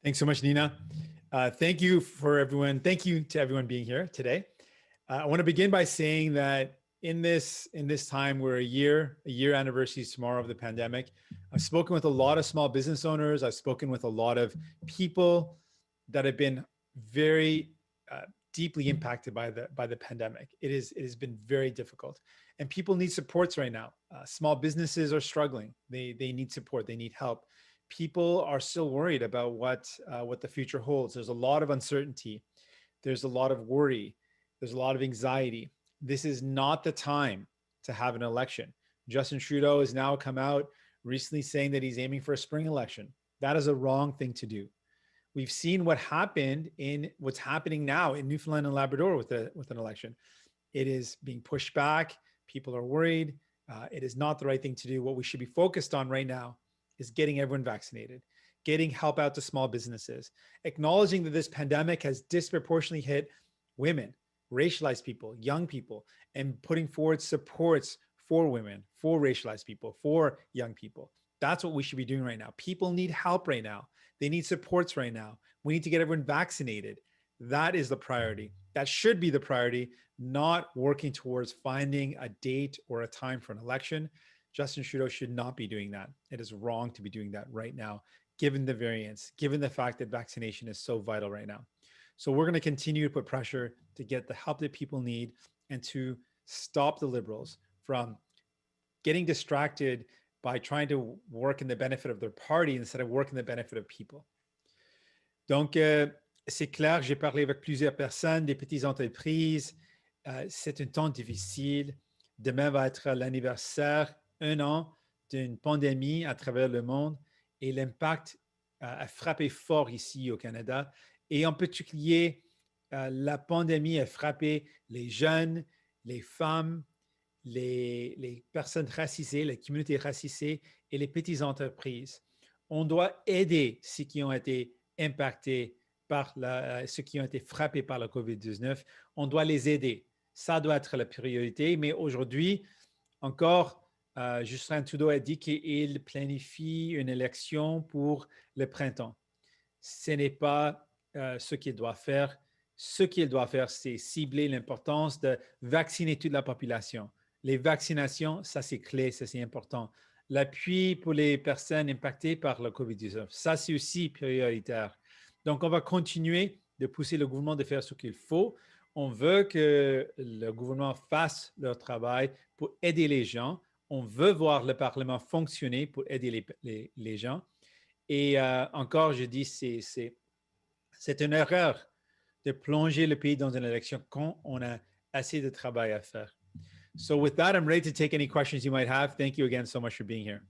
Thanks so much, Nina. Thank you for everyone. Thank you to everyone being here today. I want to begin by saying that in this time, we're a year anniversary tomorrow of the pandemic. I've spoken with a lot of small business owners. I've spoken with a lot of people that have been very deeply impacted by the pandemic. It has been very difficult, and people need supports right now. Small businesses are struggling. They need support. They need help. People are still worried about what the future holds. There's a lot of uncertainty. There's a lot of worry. There's a lot of anxiety. This is not the time to have an election. Justin Trudeau has now come out recently saying that he's aiming for a spring election. That is a wrong thing to do. We've seen what's happening now in Newfoundland and Labrador with an election. It is being pushed back. People are worried. It is not the right thing to do. What we should be focused on right now is getting everyone vaccinated, getting help out to small businesses, acknowledging that this pandemic has disproportionately hit women, racialized people, young people, and putting forward supports for women, for racialized people, for young people. That's what we should be doing right now. People need help right now. They need supports right now. We need to get everyone vaccinated. That is the priority. That should be the priority, not working towards finding a date or a time for an election. Justin Trudeau should not be doing that. It is wrong to be doing that right now, given the variants, given the fact that vaccination is so vital right now. So we're going to continue to put pressure to get the help that people need and to stop the Liberals from getting distracted by trying to work in the benefit of their party instead of working in the benefit of people. Donc, c'est clair, j'ai parlé avec plusieurs personnes, des petites entreprises. C'est un temps difficile. Demain va être l'anniversaire, 1 an d'une pandémie à travers le monde et l'impact a frappé fort ici au Canada. Et en particulier, la pandémie a frappé les jeunes, les femmes, les personnes racisées, les communautés racisées et les petites entreprises. On doit aider ceux qui ont été impactés par ceux qui ont été frappés par la COVID-19. On doit les aider. Ça doit être la priorité. Mais aujourd'hui, encore, Justin Trudeau a dit qu'il planifie une élection pour le printemps. Ce n'est pas ce qu'il doit faire. Ce qu'il doit faire, c'est cibler l'importance de vacciner toute la population. Les vaccinations, ça c'est clé, ça c'est important. L'appui pour les personnes impactées par la COVID-19, ça c'est aussi prioritaire. Donc, on va continuer de pousser le gouvernement de faire ce qu'il faut. On veut que le gouvernement fasse leur travail pour aider les gens. On veut voir le Parlement fonctionner pour aider les gens. Et encore, je dis, c'est une erreur de plonger le pays dans une élection quand on a assez de travail à faire. So with that, I'm ready to take any questions you might have. Thank you again so much for being here.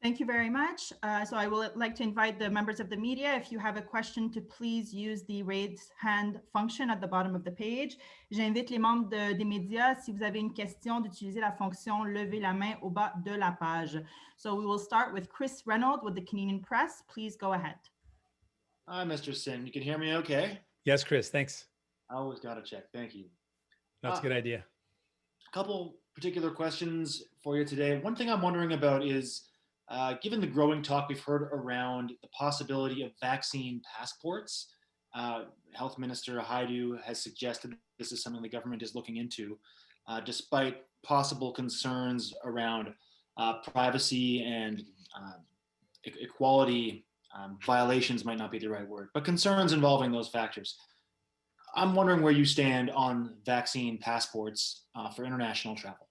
Thank you very much. So I would like to invite the members of the media, if you have a question, to please use the raise hand function at the bottom of the page. J'invite les membres des médias, si vous avez une question, d'utiliser la fonction lever la main au bas de la page. So we will start with Chris Reynolds with the Canadian Press. Please go ahead. Hi, Mr. Singh. You can hear me okay? Yes, Chris, thanks. I always got to check. Thank you. That's a good idea. A couple particular questions for you today. One thing I'm wondering about is, given the growing talk we've heard around the possibility of vaccine passports, Health Minister Haidu has suggested this is something the government is looking into, despite possible concerns around privacy and equality violations might not be the right word, but concerns involving those factors. I'm wondering where you stand on vaccine passports for international travel.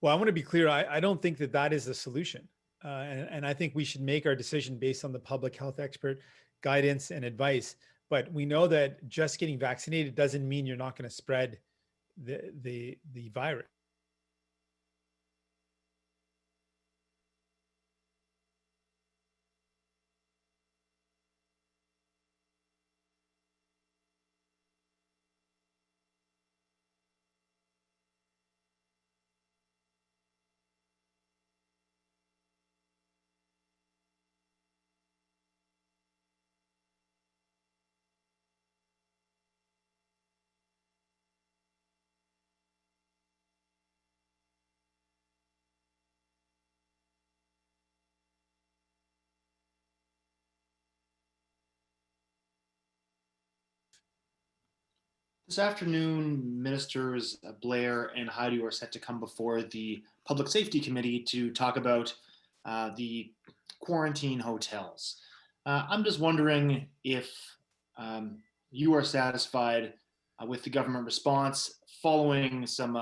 Well, I want to be clear. I don't think that is the solution. And I think we should make our decision based on the public health expert guidance and advice. But we know that just getting vaccinated doesn't mean you're not going to spread the virus. This afternoon, Ministers Blair and Haidu are set to come before the Public Safety Committee to talk about the quarantine hotels. I'm just wondering if you are satisfied with the government response following some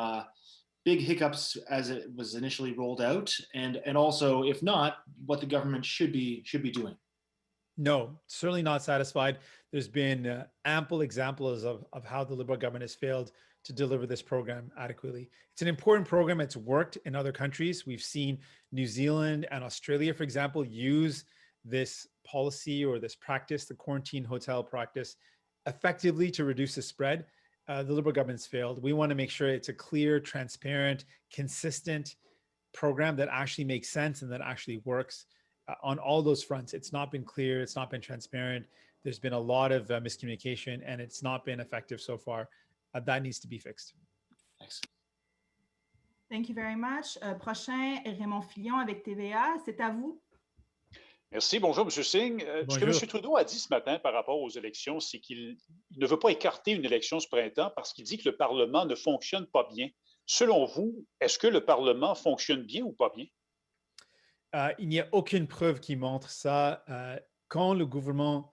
big hiccups as it was initially rolled out, and also, if not, what the government should be doing. No, certainly not satisfied. There's been ample examples of how the Liberal government has failed to deliver this program adequately. It's an important program. It's worked in other countries. We've seen New Zealand and Australia, for example, use this policy or this practice, the quarantine hotel practice, effectively to reduce the spread. The Liberal government's failed. We want to make sure it's a clear, transparent, consistent program that actually makes sense and that actually works. On all those fronts, it's not been clear, it's not been transparent. There's been a lot of miscommunication, and it's not been effective so far. That needs to be fixed. Thanks. Thank you very much. Prochain, Raymond Fillon avec TVA. C'est à vous. Merci. Bonjour, M. Singh. Ce que M. Trudeau a dit ce matin par rapport aux élections, c'est qu'il ne veut pas écarter une élection ce printemps parce qu'il dit que le Parlement ne fonctionne pas bien. Selon vous, est-ce que le Parlement fonctionne bien ou pas bien? Il n'y a aucune preuve qui montre ça. Quand le gouvernement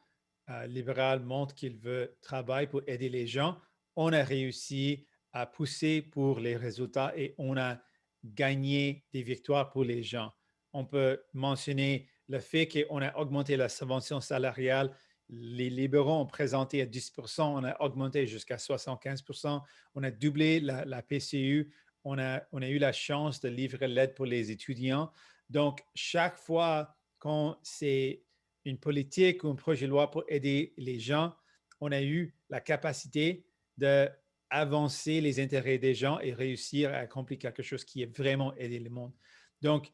libéral montre qu'il veut travailler pour aider les gens, on a réussi à pousser pour les résultats et on a gagné des victoires pour les gens. On peut mentionner le fait qu'on a augmenté la subvention salariale. Les libéraux ont présenté à 10%, on a augmenté jusqu'à 75%. On a doublé la PCU. On a eu la chance de livrer l'aide pour les étudiants. Donc, chaque fois quand c'est une politique ou un projet de loi pour aider les gens, on a eu la capacité d'avancer les intérêts des gens et réussir à accomplir quelque chose qui est vraiment aider le monde. Donc,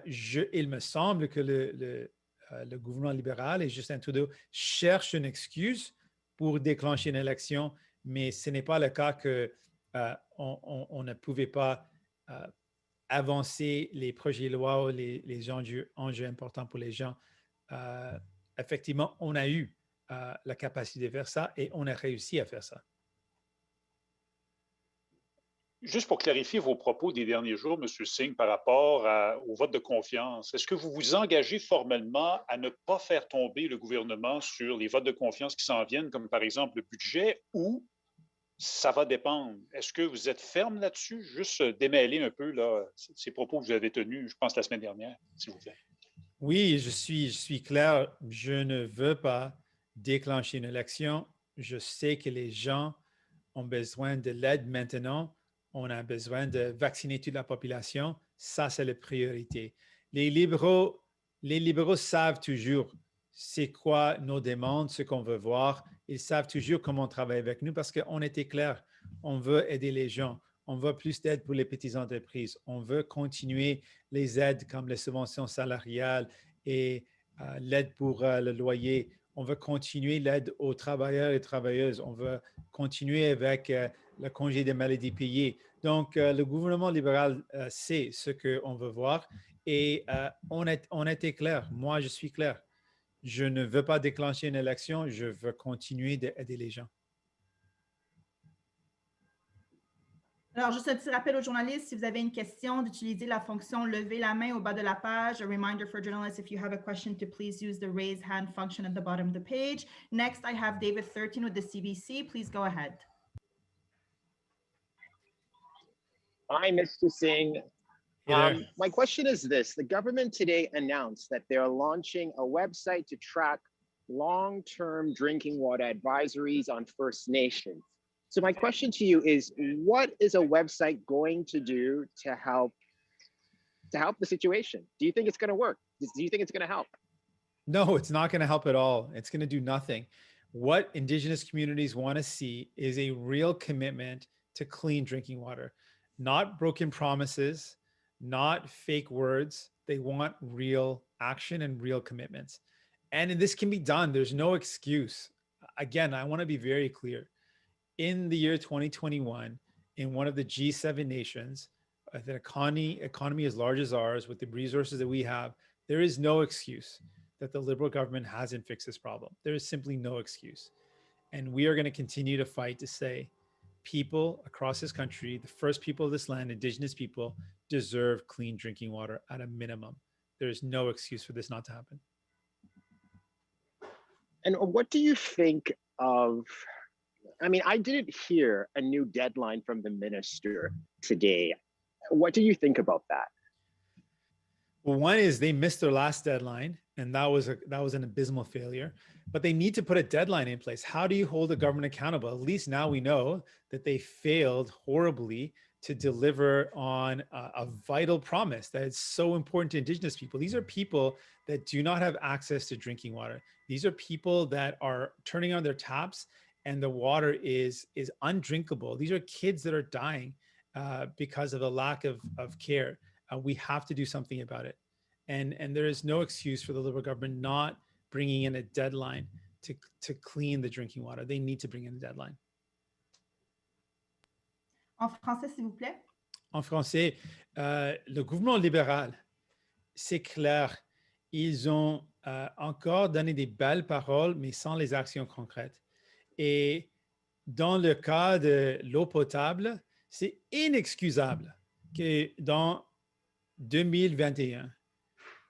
il me semble que le gouvernement libéral et Justin Trudeau cherchent une excuse pour déclencher une élection, mais ce n'est pas le cas qu'on ne pouvait pas avancer les projets de loi ou les enjeux importants pour les gens. Effectivement, on a eu la capacité de faire ça et on a réussi à faire ça. Juste pour clarifier vos propos des derniers jours, M. Singh, par rapport au vote de confiance, est-ce que vous vous engagez formellement à ne pas faire tomber le gouvernement sur les votes de confiance qui s'en viennent, comme par exemple le budget, ou ça va dépendre? Est-ce que vous êtes ferme là-dessus? Juste démêler un peu là, ces propos que vous avez tenus, je pense, la semaine dernière, s'il vous plaît. Oui, je suis clair. Je ne veux pas déclencher une élection. Je sais que les gens ont besoin de l'aide maintenant. On a besoin de vacciner toute la population. Ça, c'est la priorité. Les libéraux savent toujours c'est quoi nos demandes, ce qu'on veut voir. Ils savent toujours comment travailler avec nous parce qu'on était clair. On veut aider les gens. On veut plus d'aide pour les petites entreprises. On veut continuer les aides comme les subventions salariales et l'aide pour le loyer. On veut continuer l'aide aux travailleurs et travailleuses. On veut continuer avec le congé de maladie payé. Donc, le gouvernement libéral sait ce qu'on veut voir et on était clair. Moi, je suis clair. Je ne veux pas déclencher une élection. Je veux continuer d'aider les gens. Alors, juste un petit rappel aux journalistes, si vous avez une question, d'utiliser la fonction lever la main au bas de la page. A reminder for journalists, if you have a question, to please use the raise hand function at the bottom of the page. Next, I have David 13 with the CBC. Please go ahead. Hi, Mr. Singh. My question is this. The government today announced that they're launching a website to track long-term drinking water advisories on First Nations. So my question to you is, what is a website going to do to help the situation? Do you think it's going to work? Do you think it's going to help? No, it's not going to help at all. It's going to do nothing. What Indigenous communities want to see is a real commitment to clean drinking water, not broken promises, not fake words. They want real action and real commitments. And this can be done. There's no excuse. Again, I want to be very clear. In the year 2021, in one of the G7 nations, an economy as large as ours, with the resources that we have, there is no excuse that the Liberal government hasn't fixed this problem. There is simply no excuse. And we are going to continue to fight to say people across this country, the first people of this land, Indigenous people, deserve clean drinking water at a minimum. There is no excuse for this not to happen. And what do you think of, I mean, I didn't hear a new deadline from the minister today. What do you think about that? Well, one is they missed their last deadline, and that was an abysmal failure. But they need to put a deadline in place. How do you hold the government accountable? At least now we know that they failed horribly to deliver on a vital promise that is so important to Indigenous people. These are people that do not have access to drinking water. These are people that are turning on their taps and the water is undrinkable. These are kids that are dying because of the lack of care. We have to do something about it. And there is no excuse for the Liberal government not bringing in a deadline to clean the drinking water. They need to bring in a deadline. En français, s'il vous plaît. En français, le gouvernement libéral, c'est clair, ils ont encore donné des belles paroles, mais sans les actions concrètes. Et dans le cas de l'eau potable, c'est inexcusable que dans 2021,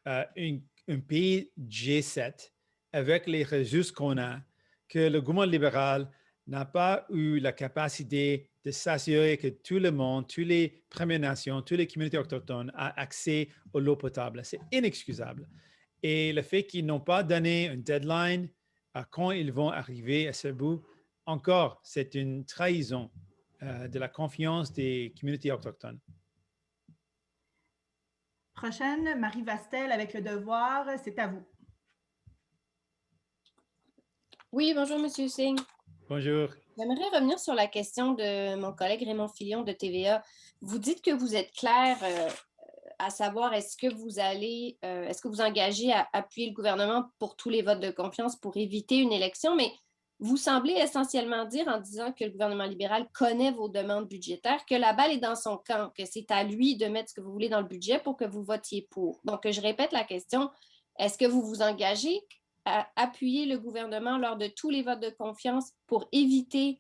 un pays G7, avec les ressources qu'on a, que le gouvernement libéral n'a pas eu la capacité de s'assurer que tout le monde, toutes les Premières Nations, toutes les communautés autochtones ont accès à l'eau potable. C'est inexcusable. Et le fait qu'ils n'ont pas donné un deadline à quand ils vont arriver à ce bout, encore, c'est une trahison de la confiance des communautés autochtones. Prochaine, Marie Vastel avec Le Devoir, c'est à vous. Oui, bonjour, Monsieur Singh. Bonjour. J'aimerais revenir sur la question de mon collègue Raymond Fillon de TVA. Vous dites que vous êtes clair à savoir est-ce que vous engagez à appuyer le gouvernement pour tous les votes de confiance pour éviter une élection, mais vous semblez essentiellement dire en disant que le gouvernement libéral connaît vos demandes budgétaires, que la balle est dans son camp, que c'est à lui de mettre ce que vous voulez dans le budget pour que vous votiez pour. Donc, je répète la question, est-ce que vous vous engagez à appuyer le gouvernement lors de tous les votes de confiance pour éviter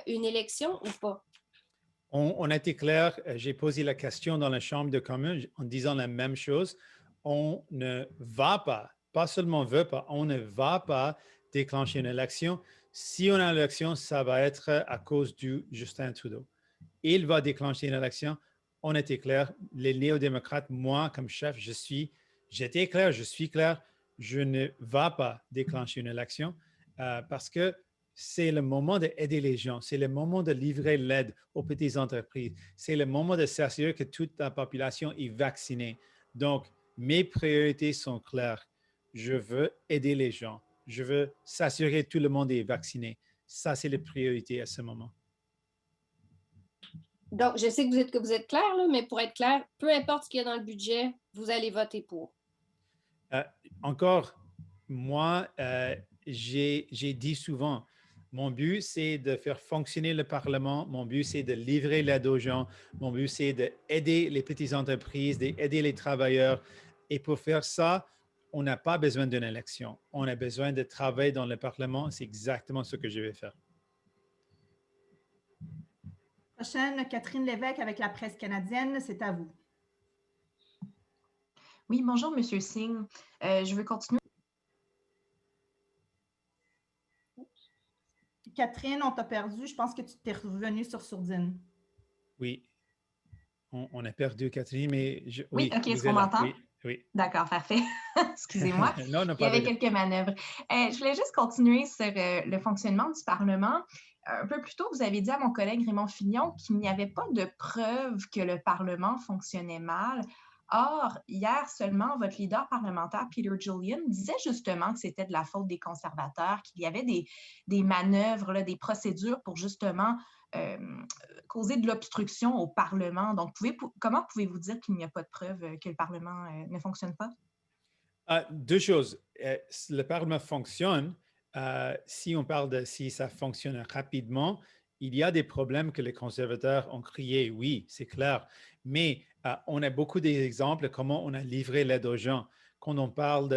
une élection ou pas? On a été clair, j'ai posé la question dans la Chambre de communes en disant la même chose. On ne va pas seulement veut pas, on ne va pas déclencher une élection. Si on a une élection, ça va être à cause du Justin Trudeau. Il va déclencher une élection. On était clair. Les néo-démocrates, moi, comme chef, j'étais clair, je suis clair. Je ne vais pas déclencher une élection parce que c'est le moment d'aider les gens. C'est le moment de livrer l'aide aux petites entreprises. C'est le moment de s'assurer que toute la population est vaccinée. Donc, mes priorités sont claires. Je veux aider les gens. Je veux s'assurer que tout le monde est vacciné. Ça, c'est les priorités à ce moment. Donc, je sais que vous êtes clair, là, mais pour être clair, peu importe ce qu'il y a dans le budget, vous allez voter pour. Encore, moi, j'ai dit souvent, mon but, c'est de faire fonctionner le Parlement. Mon but, c'est de livrer l'aide aux gens. Mon but, c'est d'aider les petites entreprises, d'aider les travailleurs. Et pour faire ça, on n'a pas besoin d'une élection. On a besoin de travailler dans le Parlement. C'est exactement ce que je vais faire. Prochaine, Catherine Lévesque avec La Presse canadienne, c'est à vous. Oui, bonjour, Monsieur Singh. Je veux continuer. Catherine, on t'a perdu. Je pense que tu t'es revenue sur sourdine. Oui, on a perdu Catherine, mais... Oui, OK, est-ce qu'on m'entend? Oui. D'accord, parfait. Excusez-moi. Non, Il y avait quelques manœuvres. Je voulais juste continuer sur le fonctionnement du Parlement. Un peu plus tôt, vous avez dit à mon collègue Raymond Fillon qu'il n'y avait pas de preuve que le Parlement fonctionnait mal. Or, hier seulement, votre leader parlementaire, Peter Julian, disait justement que c'était de la faute des conservateurs, qu'il y avait des manœuvres, là, des procédures pour justement causer de l'obstruction au Parlement. Donc, comment pouvez-vous dire qu'il n'y a pas de preuve que le Parlement ne fonctionne pas? Deux choses. Le Parlement fonctionne. Si on parle de si ça fonctionne rapidement, il y a des problèmes que les conservateurs ont créés, oui, c'est clair. Mais on a beaucoup d'exemples de comment on a livré l'aide aux gens. Quand on parle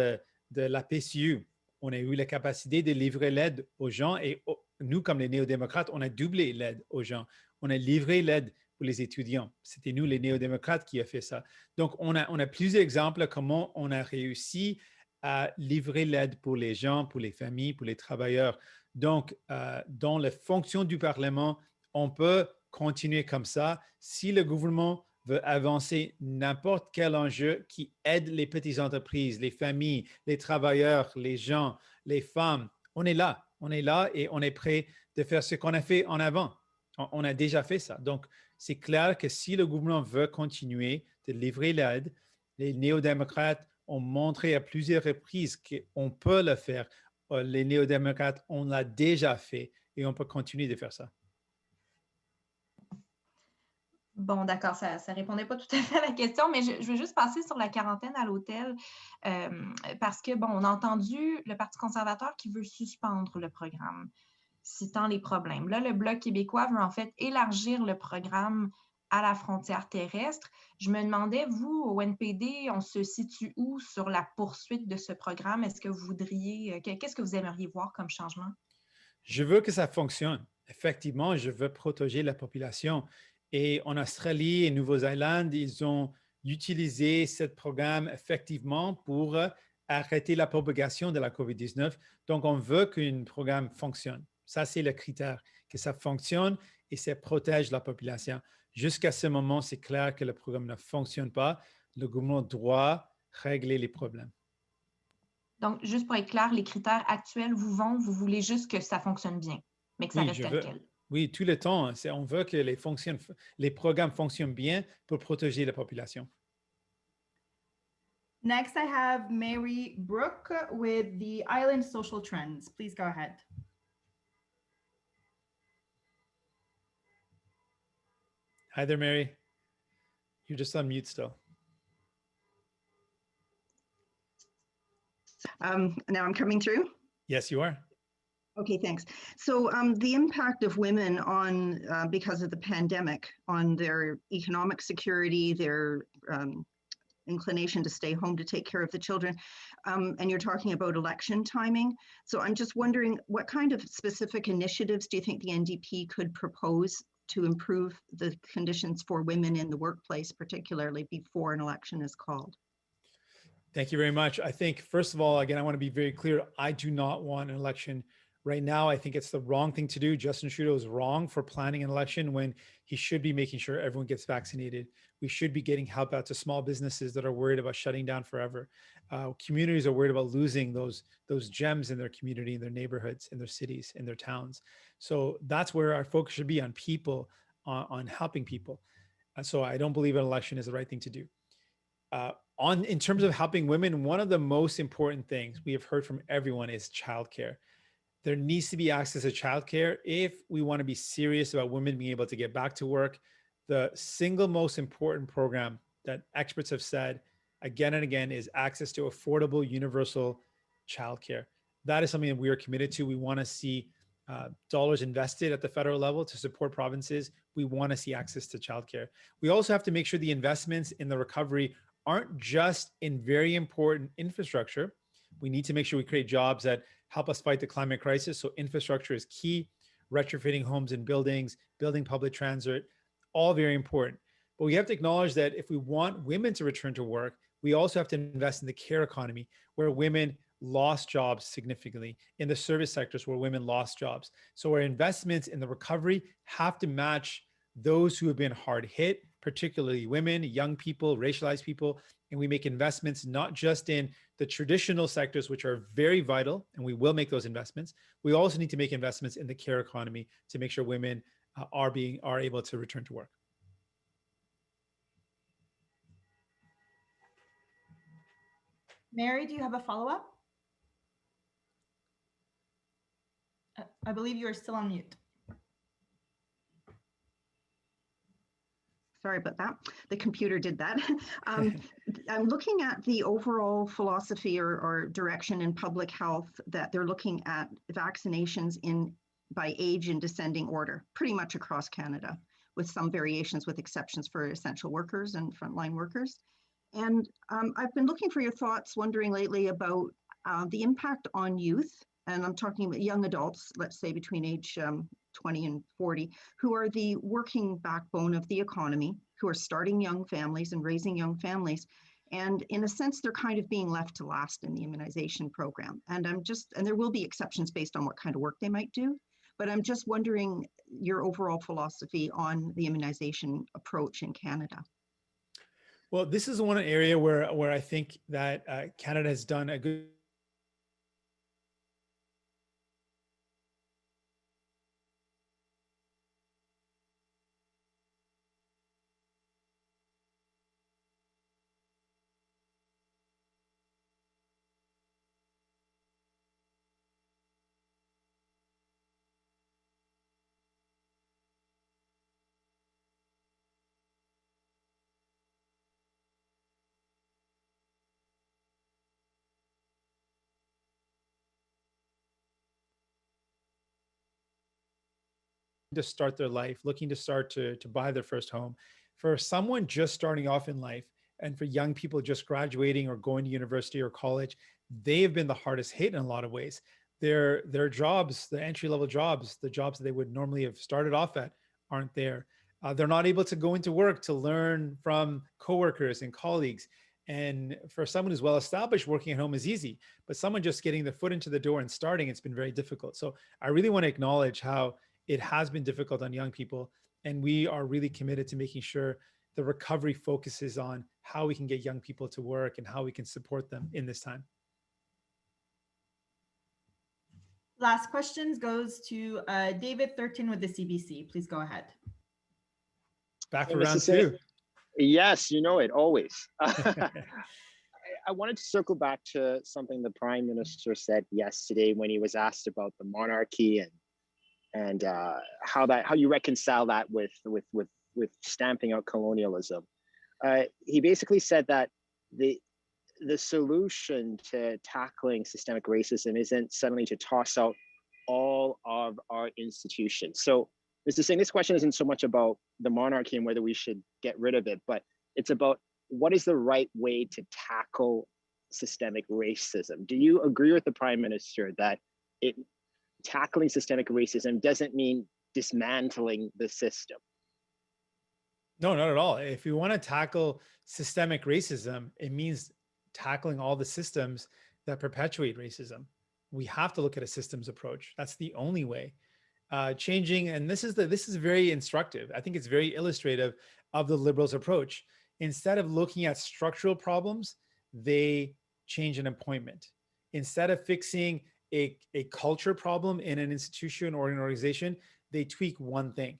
de la PCU, on a eu la capacité de livrer l'aide aux gens et nous, comme les néo-démocrates, on a doublé l'aide aux gens. On a livré l'aide pour les étudiants. C'était nous, les néo-démocrates, qui a fait ça. Donc, on a plusieurs exemples de comment on a réussi à livrer l'aide pour les gens, pour les familles, pour les travailleurs. Donc, dans la fonction du Parlement, on peut continuer comme ça. Si le gouvernement veut avancer n'importe quel enjeu qui aide les petites entreprises, les familles, les travailleurs, les gens, les femmes, on est là et on est prêt de faire ce qu'on a fait en avant. On a déjà fait ça. Donc, c'est clair que si le gouvernement veut continuer de livrer l'aide, les néo-démocrates ont montré à plusieurs reprises qu'on peut le faire. Les néo-démocrates, on l'a déjà fait et on peut continuer de faire ça. Bon, d'accord, ça ne répondait pas tout à fait à la question, mais je veux juste passer sur la quarantaine à l'hôtel parce que, bon, on a entendu le Parti conservateur qui veut suspendre le programme, citant les problèmes. Là, le Bloc québécois veut en fait élargir le programme à la frontière terrestre. Je me demandais, vous, au NPD, on se situe où sur la poursuite de ce programme? Est-ce que vous voudriez, qu'est-ce que vous aimeriez voir comme changement? Je veux que ça fonctionne. Effectivement, je veux protéger la population. Et en Australie et Nouvelle-Zélande, ils ont utilisé ce programme effectivement pour arrêter la propagation de la COVID-19. Donc, on veut qu'un programme fonctionne. Ça, c'est le critère, que ça fonctionne et ça protège la population. Jusqu'à ce moment, c'est clair que le programme ne fonctionne pas. Le gouvernement doit régler les problèmes. Donc, juste pour être clair, les critères actuels vous vont, vous voulez juste que ça fonctionne bien, mais que ça reste tel quel. Oui, tout le temps. On veut que les programmes fonctionnent bien pour protéger la population. Next, I have Mary Brooke with the Island Social Trends. Please go ahead. Hi there, Mary. You're just on mute still. Now I'm coming through? Yes, you are. Okay, thanks. So the impact of women on, because of the pandemic, on their economic security, their inclination to stay home to take care of the children, and you're talking about election timing. So I'm just wondering, what kind of specific initiatives do you think the NDP could propose to improve the conditions for women in the workplace, particularly before an election is called? Thank you very much. I think, first of all, again, I want to be very clear. I do not want an election right now. I think it's the wrong thing to do. Justin Trudeau is wrong for planning an election when he should be making sure everyone gets vaccinated. We should be getting help out to small businesses that are worried about shutting down forever. Communities are worried about losing those gems in their community, in their neighborhoods, in their cities, in their towns. So that's where our focus should be, on people, on helping people. So I don't believe an election is the right thing to do. In terms of helping women, one of the most important things we have heard from everyone is childcare. There needs to be access to childcare if we want to be serious about women being able to get back to work. The single most important program that experts have said again and again is access to affordable, universal childcare. That is something that we are committed to. We want to see dollars invested at the federal level to support provinces. We want to see access to childcare. We also have to make sure the investments in the recovery aren't just in very important infrastructure. We need to make sure we create jobs that help us fight the climate crisis. So infrastructure is key. Retrofitting homes and buildings, building public transit, all very important. But we have to acknowledge that if we want women to return to work, we also have to invest in the care economy, where women lost jobs significantly, in the service sectors where women lost jobs. So our investments in the recovery have to match those who have been hard hit, particularly women, young people, racialized people. And we make investments not just in the traditional sectors, which are very vital, and we will make those investments. We also need to make investments in the care economy to make sure women are able to return to work. Mary, do you have a follow-up? I believe you are still on mute. Sorry about that. The computer did that. I'm looking at the overall philosophy or direction in public health, that they're looking at vaccinations by age in descending order, pretty much across Canada, with some variations, with exceptions for essential workers and frontline workers. And I've been looking for your thoughts, wondering lately about the impact on youth and I'm talking about young adults, let's say between age 20 and 40, who are the working backbone of the economy, who are starting young families and raising young families. And in a sense, they're kind of being left to last in the immunization program. And there will be exceptions based on what kind of work they might do. But I'm just wondering your overall philosophy on the immunization approach in Canada. Well, this is one area where I think that Canada has done a good to start their life, looking to start to buy their first home. For someone just starting off in life, and for young people just graduating or going to university or college, they have been the hardest hit in a lot of ways. Their jobs, the entry-level jobs, the jobs that they would normally have started off at, aren't there. They're not able to go into work to learn from coworkers and colleagues. And for someone who's well established, working at home is easy, but someone just getting the foot into the door and starting, it's been very difficult. So I really want to acknowledge how it has been difficult on young people. And we are really committed to making sure the recovery focuses on how we can get young people to work and how we can support them in this time. Last questions goes to David Thurton with the CBC. Please go ahead. Back for round two. Yes, you know it, always. I wanted to circle back to something the Prime Minister said yesterday when he was asked about the monarchy and how you reconcile that with stamping out colonialism. He basically said that the solution to tackling systemic racism isn't suddenly to toss out all of our institutions. So Mr. Singh, this question isn't so much about the monarchy and whether we should get rid of it, but it's about what is the right way to tackle systemic racism. Do you agree with the Prime Minister that tackling systemic racism doesn't mean dismantling the system? No, not at all. If we want to tackle systemic racism, it means tackling all the systems that perpetuate racism. We have to look at a systems approach. That's the only way. Changing, and this is very instructive. I think it's very illustrative of the Liberals' approach. Instead of looking at structural problems, they change an appointment. Instead of fixing a culture problem in an institution or an organization, they tweak one thing.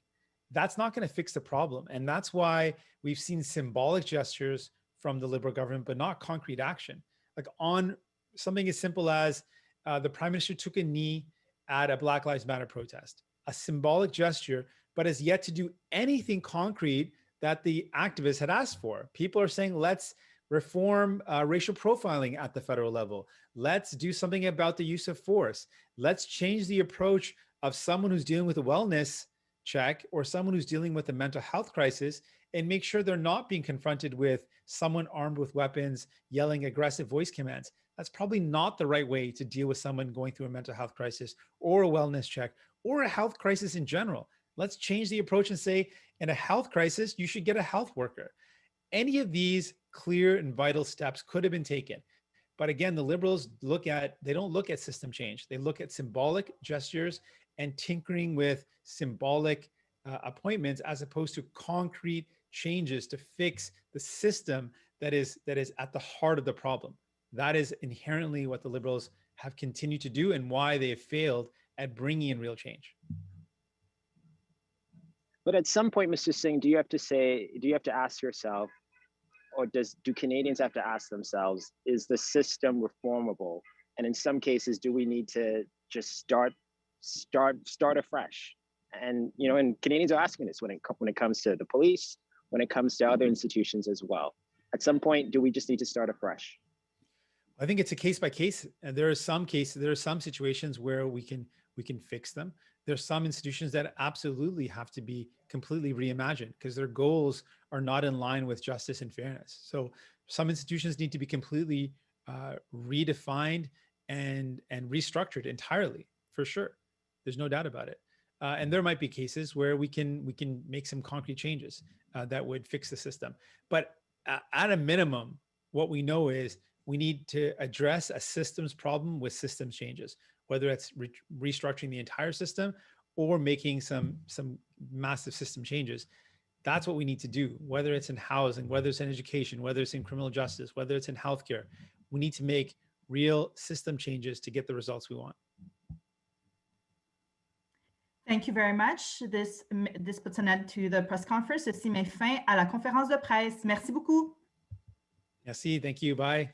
That's not going to fix the problem. And that's why we've seen symbolic gestures from the Liberal government, but not concrete action. Like on something as simple as the Prime Minister took a knee at a Black Lives Matter protest, a symbolic gesture, but has yet to do anything concrete that the activists had asked for. People are saying, let's reform racial profiling at the federal level. Let's do something about the use of force. Let's change the approach of someone who's dealing with a wellness check or someone who's dealing with a mental health crisis and make sure they're not being confronted with someone armed with weapons, yelling aggressive voice commands. That's probably not the right way to deal with someone going through a mental health crisis or a wellness check or a health crisis in general. Let's change the approach and say, in a health crisis, you should get a health worker. Any of these clear and vital steps could have been taken. But again, the Liberals they don't look at system change. They look at symbolic gestures and tinkering with symbolic appointments as opposed to concrete changes to fix the system that is at the heart of the problem. That is inherently what the Liberals have continued to do and why they have failed at bringing in real change. But at some point, Mr. Singh, do you have to ask yourself, or do Canadians have to ask themselves, is the system reformable? And in some cases, do we need to just start afresh? And and Canadians are asking this when it comes to the police, when it comes to other institutions as well. At some point, do we just need to start afresh? I think it's a case by case. And there are some situations where we can fix them. There's some institutions that absolutely have to be completely reimagined because their goals are not in line with justice and fairness. So some institutions need to be completely redefined and restructured entirely, for sure. There's no doubt about it. And there might be cases where we can make some concrete changes that would fix the system. But at a minimum, what we know is we need to address a systems problem with systems changes, whether it's restructuring the entire system or making some massive system changes. That's what we need to do, whether it's in housing, whether it's in education, whether it's in criminal justice, whether it's in healthcare. We need to make real system changes to get the results we want. Thank you very much. This puts an end to the press conference. Ceci met fin à la conférence de presse. Merci beaucoup. Merci, thank you, bye.